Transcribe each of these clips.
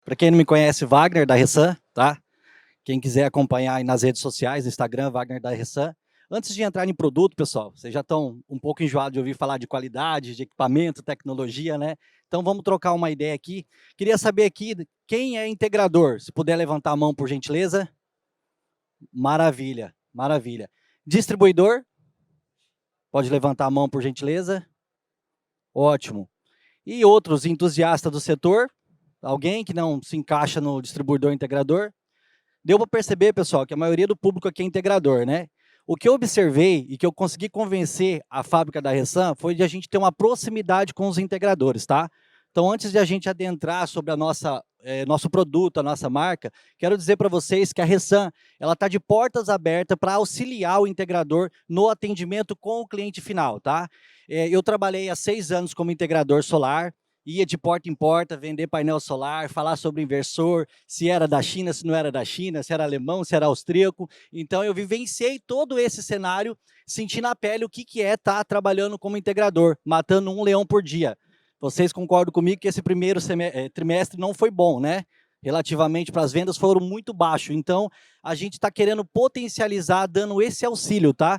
Para quem não me conhece, Wagner da Ressan, tá? Quem quiser acompanhar aí nas redes sociais, Instagram, Wagner da Ressan. Antes de entrar em produto, pessoal, vocês já estão um pouco enjoados de ouvir falar de qualidade, de equipamento, tecnologia, né? Então vamos trocar uma ideia aqui. Queria saber aqui quem é integrador. Se puder levantar a mão, por gentileza. Maravilha, maravilha. Distribuidor? Pode levantar a mão, por gentileza. Ótimo. E outros entusiastas do setor? Alguém que não se encaixa no distribuidor integrador? Deu para perceber, pessoal, que a maioria do público aqui é integrador, né? O que eu observei e que eu consegui convencer a fábrica da Ressan foi de a gente ter uma proximidade com os integradores, tá? Então, antes de a gente adentrar sobre a nosso produto, a nossa marca, quero dizer para vocês que a Ressan, ela está de portas abertas para auxiliar o integrador no atendimento com o cliente final, tá? Eu trabalhei há 6 anos como integrador solar, ia de porta em porta, vender painel solar, falar sobre inversor, se era da China, se não era da China, se era alemão, se era austríaco. Então, eu vivenciei todo esse cenário, senti na pele o que é estar trabalhando como integrador, matando um leão por dia. Vocês concordam comigo que esse primeiro trimestre não foi bom, né? Relativamente para as vendas foram muito baixos. Então, a gente está querendo potencializar, dando esse auxílio, tá?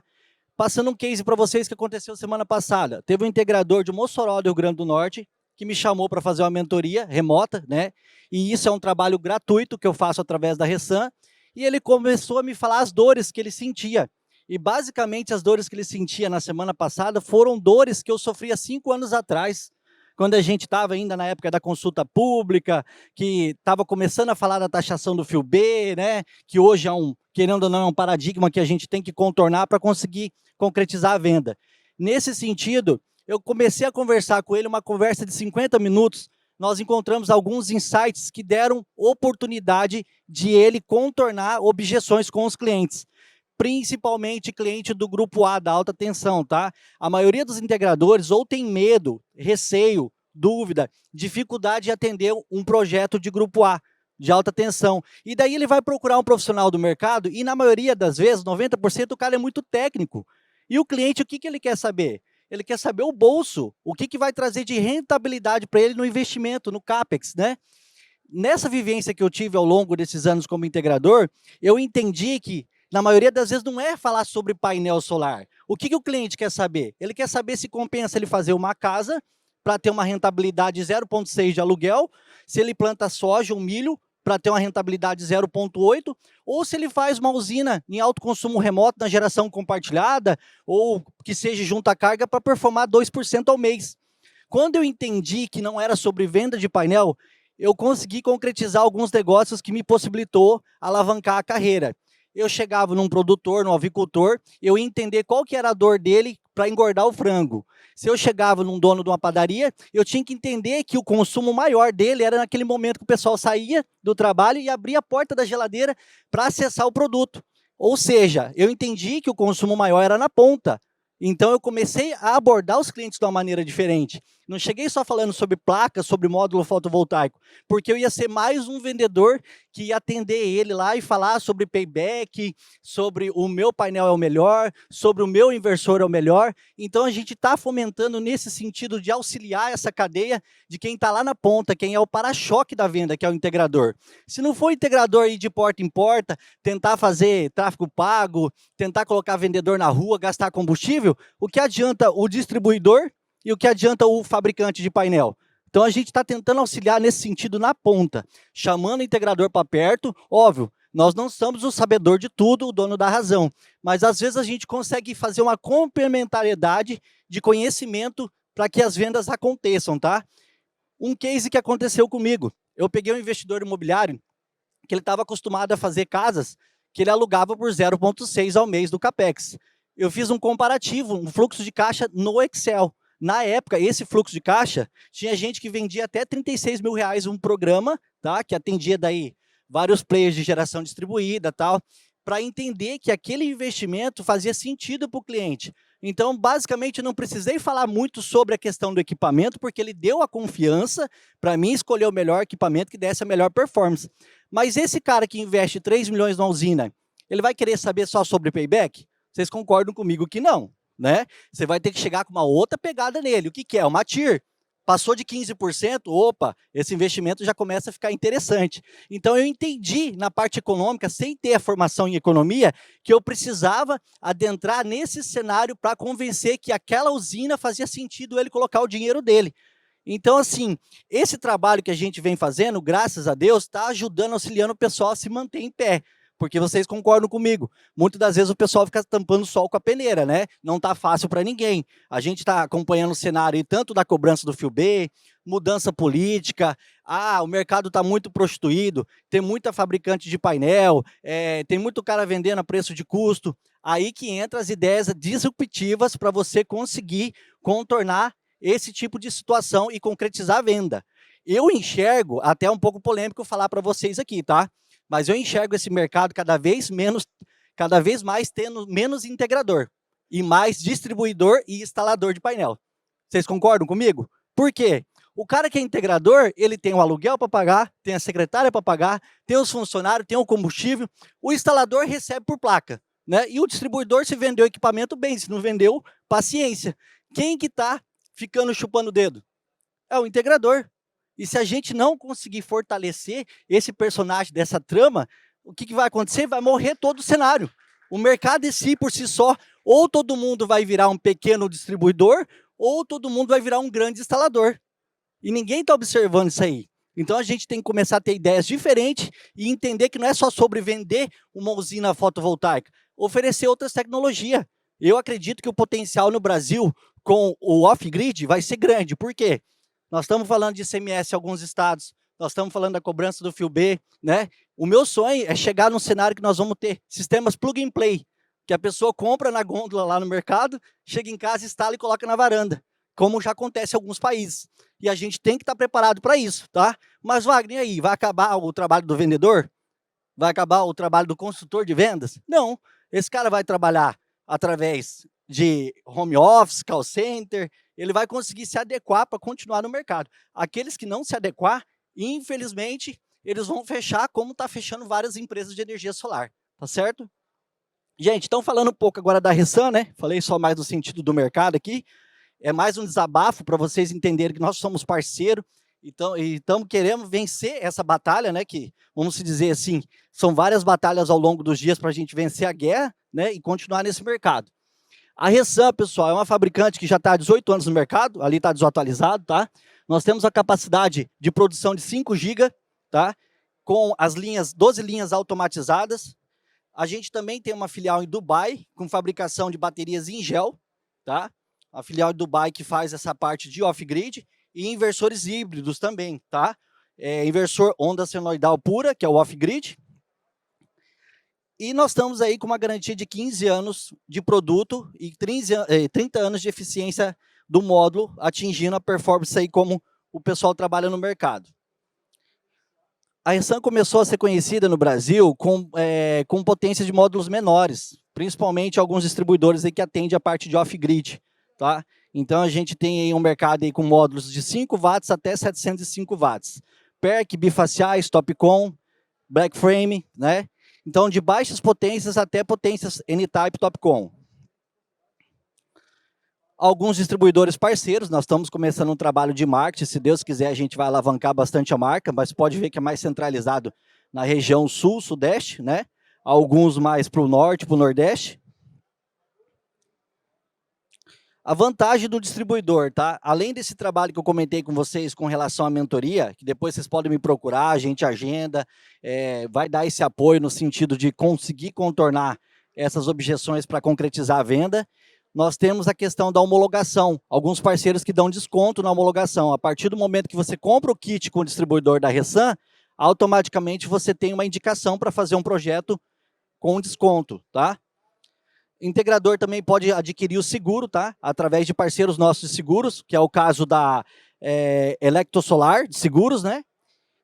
Passando um case para vocês que aconteceu semana passada. Teve um integrador de Mossoró, do Rio Grande do Norte, que me chamou para fazer uma mentoria remota, né? E isso é um trabalho gratuito que eu faço através da Ressan. E ele começou a me falar as dores que ele sentia. E basicamente as dores que ele sentia na semana passada foram dores que eu sofria 5 anos atrás, quando a gente estava ainda na época da consulta pública, que estava começando a falar da taxação do fio B, né? Que hoje é querendo ou não, é um paradigma que a gente tem que contornar para conseguir concretizar a venda. Nesse sentido, eu comecei a conversar com ele, uma conversa de 50 minutos, nós encontramos alguns insights que deram oportunidade de ele contornar objeções com os clientes, principalmente cliente do grupo A, da alta tensão, tá? A maioria dos integradores ou tem medo, receio, dúvida, dificuldade de atender um projeto de grupo A, de alta tensão. E daí ele vai procurar um profissional do mercado e na maioria das vezes, 90%, o cara é muito técnico. E o cliente, o que ele quer saber? Ele quer saber o bolso, o que vai trazer de rentabilidade para ele no investimento, no CAPEX, né? Nessa vivência que eu tive ao longo desses anos como integrador, eu entendi que, na maioria das vezes, não é falar sobre painel solar. O que o cliente quer saber? Ele quer saber se compensa ele fazer uma casa para ter uma rentabilidade 0,6 de aluguel, se ele planta soja ou milho para ter uma rentabilidade 0,8, ou se ele faz uma usina em alto consumo remoto na geração compartilhada, ou que seja junto à carga para performar 2% ao mês. Quando eu entendi que não era sobre venda de painel, eu consegui concretizar alguns negócios que me possibilitou alavancar a carreira. Eu chegava num produtor, num avicultor, eu ia entender qual que era a dor dele para engordar o frango. Se eu chegava num dono de uma padaria, eu tinha que entender que o consumo maior dele era naquele momento que o pessoal saía do trabalho e abria a porta da geladeira para acessar o produto. Ou seja, eu entendi que o consumo maior era na ponta. Então, eu comecei a abordar os clientes de uma maneira diferente. Não cheguei só falando sobre placa, sobre módulo fotovoltaico, porque eu ia ser mais um vendedor que ia atender ele lá e falar sobre payback, sobre o meu painel é o melhor, sobre o meu inversor é o melhor. Então, a gente está fomentando nesse sentido de auxiliar essa cadeia de quem está lá na ponta, quem é o para-choque da venda, que é o integrador. Se não for integrador ir de porta em porta, tentar fazer tráfego pago, tentar colocar vendedor na rua, gastar combustível, o que adianta o distribuidor e o que adianta o fabricante de painel? Então, a gente está tentando auxiliar nesse sentido na ponta, chamando o integrador para perto. Óbvio, nós não somos o sabedor de tudo, o dono da razão, mas às vezes a gente consegue fazer uma complementariedade de conhecimento para que as vendas aconteçam, tá? Um case que aconteceu comigo, eu peguei um investidor imobiliário que ele estava acostumado a fazer casas que ele alugava por 0,6 ao mês do CAPEX. Eu fiz um comparativo, um fluxo de caixa no Excel. Na época, esse fluxo de caixa, tinha gente que vendia até 36 mil reais um programa, tá? Que atendia daí vários players de geração distribuída, tal, para entender que aquele investimento fazia sentido para o cliente. Então, basicamente, não precisei falar muito sobre a questão do equipamento, porque ele deu a confiança para mim escolher o melhor equipamento que desse a melhor performance. Mas esse cara que investe 3 milhões na usina, ele vai querer saber só sobre payback? Vocês concordam comigo que não, né? Você vai ter que chegar com uma outra pegada nele. O que é? Uma TIR. Passou de 15%, opa, esse investimento já começa a ficar interessante. Então, eu entendi na parte econômica, sem ter a formação em economia, que eu precisava adentrar nesse cenário para convencer que aquela usina fazia sentido ele colocar o dinheiro dele. Então, assim, esse trabalho que a gente vem fazendo, graças a Deus, está ajudando, auxiliando o pessoal a se manter em pé. Porque vocês concordam comigo. Muitas das vezes o pessoal fica tampando o sol com a peneira, né? Não está fácil para ninguém. A gente está acompanhando o cenário aí, tanto da cobrança do FIUB, mudança política, o mercado está muito prostituído, tem muita fabricante de painel, tem muito cara vendendo a preço de custo. Aí que entra as ideias disruptivas para você conseguir contornar esse tipo de situação e concretizar a venda. Eu enxergo, até um pouco polêmico falar para vocês aqui, tá? Mas eu enxergo esse mercado cada vez mais tendo menos integrador e mais distribuidor e instalador de painel. Vocês concordam comigo? Por quê? O cara que é integrador, ele tem o aluguel para pagar, tem a secretária para pagar, tem os funcionários, tem o combustível. O instalador recebe por placa, né? E o distribuidor, se vendeu equipamento, bem. Se não vendeu, paciência. Quem que está ficando chupando o dedo? É o integrador. E se a gente não conseguir fortalecer esse personagem dessa trama, o que vai acontecer? Vai morrer todo o cenário. O mercado em si, por si só, ou todo mundo vai virar um pequeno distribuidor, ou todo mundo vai virar um grande instalador. E ninguém está observando isso aí. Então a gente tem que começar a ter ideias diferentes e entender que não é só sobre vender uma usina fotovoltaica, oferecer outras tecnologias. Eu acredito que o potencial no Brasil com o off-grid vai ser grande. Por quê? Nós estamos falando de ICMS em alguns estados, nós estamos falando da cobrança do FIUB, né? O meu sonho é chegar num cenário que nós vamos ter sistemas plug and play, que a pessoa compra na gôndola lá no mercado, chega em casa, instala e coloca na varanda, como já acontece em alguns países. E a gente tem que estar preparado para isso, tá? Mas, Wagner, e aí, vai acabar o trabalho do vendedor? Vai acabar o trabalho do consultor de vendas? Não, esse cara vai trabalhar através de home office, call center, ele vai conseguir se adequar para continuar no mercado. Aqueles que não se adequar, infelizmente, eles vão fechar como está fechando várias empresas de energia solar, tá certo? Gente, então falando um pouco agora da Ressan, né? Falei só mais no sentido do mercado aqui, é mais um desabafo para vocês entenderem que nós somos parceiro, então, queremos vencer essa batalha, né? Que, vamos se dizer assim, são várias batalhas ao longo dos dias para a gente vencer a guerra, né? E continuar nesse mercado. A Ressan, pessoal, é uma fabricante que já está há 18 anos no mercado, ali está desatualizado, tá? Nós temos a capacidade de produção de 5 GB, tá? Com as 12 linhas automatizadas. A gente também tem uma filial em Dubai, com fabricação de baterias em gel, tá? A filial em Dubai que faz essa parte de off-grid e inversores híbridos também, tá? Inversor onda senoidal pura, que é o off-grid. E nós estamos aí com uma garantia de 15 anos de produto e 30 anos de eficiência do módulo, atingindo a performance aí como o pessoal trabalha no mercado. A Ressan começou a ser conhecida no Brasil com potência de módulos menores, principalmente alguns distribuidores aí que atendem a parte de off-grid, tá? Então a gente tem aí um mercado aí com módulos de 5 watts até 705 watts. PERC, bifaciais, Topcon, black frame, né? Então, de baixas potências até potências N-Type Topcon. Alguns distribuidores parceiros, nós estamos começando um trabalho de marketing, se Deus quiser a gente vai alavancar bastante a marca, mas pode ver que é mais centralizado na região sul, sudeste, né? Alguns mais para o norte, para o nordeste. A vantagem do distribuidor, tá? Além desse trabalho que eu comentei com vocês com relação à mentoria, que depois vocês podem me procurar, a gente agenda, vai dar esse apoio no sentido de conseguir contornar essas objeções para concretizar a venda. Nós temos a questão da homologação, alguns parceiros que dão desconto na homologação. A partir do momento que você compra o kit com o distribuidor da Ressan, automaticamente você tem uma indicação para fazer um projeto com desconto, tá? Integrador também pode adquirir o seguro, tá? Através de parceiros nossos de seguros, que é o caso da Electrosolar de seguros, né?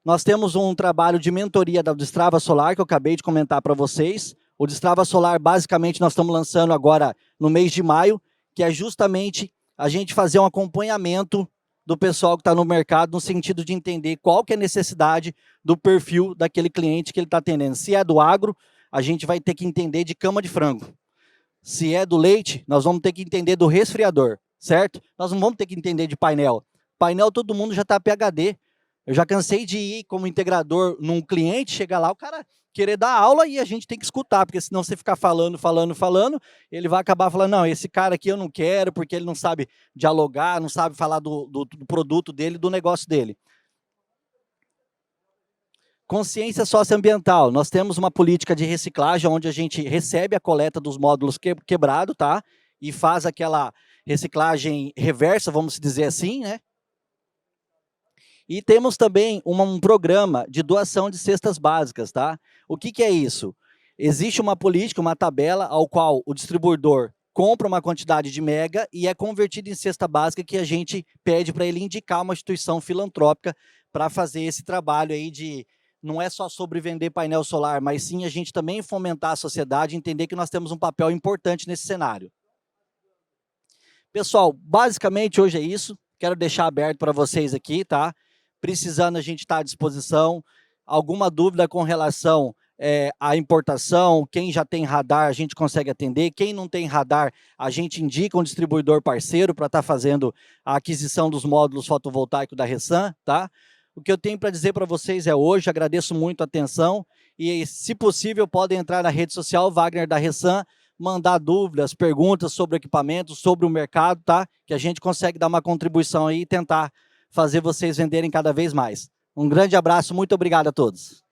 Nós temos um trabalho de mentoria da Destrava Solar, que eu acabei de comentar para vocês. O Destrava Solar, basicamente, nós estamos lançando agora no mês de maio, que é justamente a gente fazer um acompanhamento do pessoal que está no mercado, no sentido de entender qual que é a necessidade do perfil daquele cliente que ele está atendendo. Se é do agro, a gente vai ter que entender de cama de frango. Se é do leite, nós vamos ter que entender do resfriador, certo? Nós não vamos ter que entender de painel. painel todo mundo já está PhD. Eu já cansei de ir como integrador num cliente, chegar lá, o cara querer dar aula e a gente tem que escutar, porque senão você ficar falando, ele vai acabar falando, não, esse cara aqui eu não quero, porque ele não sabe dialogar, não sabe falar do produto dele, do negócio dele. Consciência socioambiental. Nós temos uma política de reciclagem, onde a gente recebe a coleta dos módulos quebrados, tá? E faz aquela reciclagem reversa, vamos dizer assim, né? E temos também um programa de doação de cestas básicas, tá? O que é isso? Existe uma política, uma tabela, ao qual o distribuidor compra uma quantidade de mega e é convertido em cesta básica, que a gente pede para ele indicar uma instituição filantrópica para fazer esse trabalho aí de, não é só sobre vender painel solar, mas sim a gente também fomentar a sociedade, entender que nós temos um papel importante nesse cenário. Pessoal, basicamente hoje é isso. Quero deixar aberto para vocês aqui, tá? Precisando, a gente está à disposição. Alguma dúvida com relação à importação, quem já tem radar, a gente consegue atender. Quem não tem radar, a gente indica um distribuidor parceiro para estar fazendo a aquisição dos módulos fotovoltaicos da Resan, tá? O que eu tenho para dizer para vocês é hoje, agradeço muito a atenção e, se possível, podem entrar na rede social Wagner da Resan, mandar dúvidas, perguntas sobre o equipamento, sobre o mercado, tá? Que a gente consegue dar uma contribuição aí e tentar fazer vocês venderem cada vez mais. Um grande abraço, muito obrigado a todos.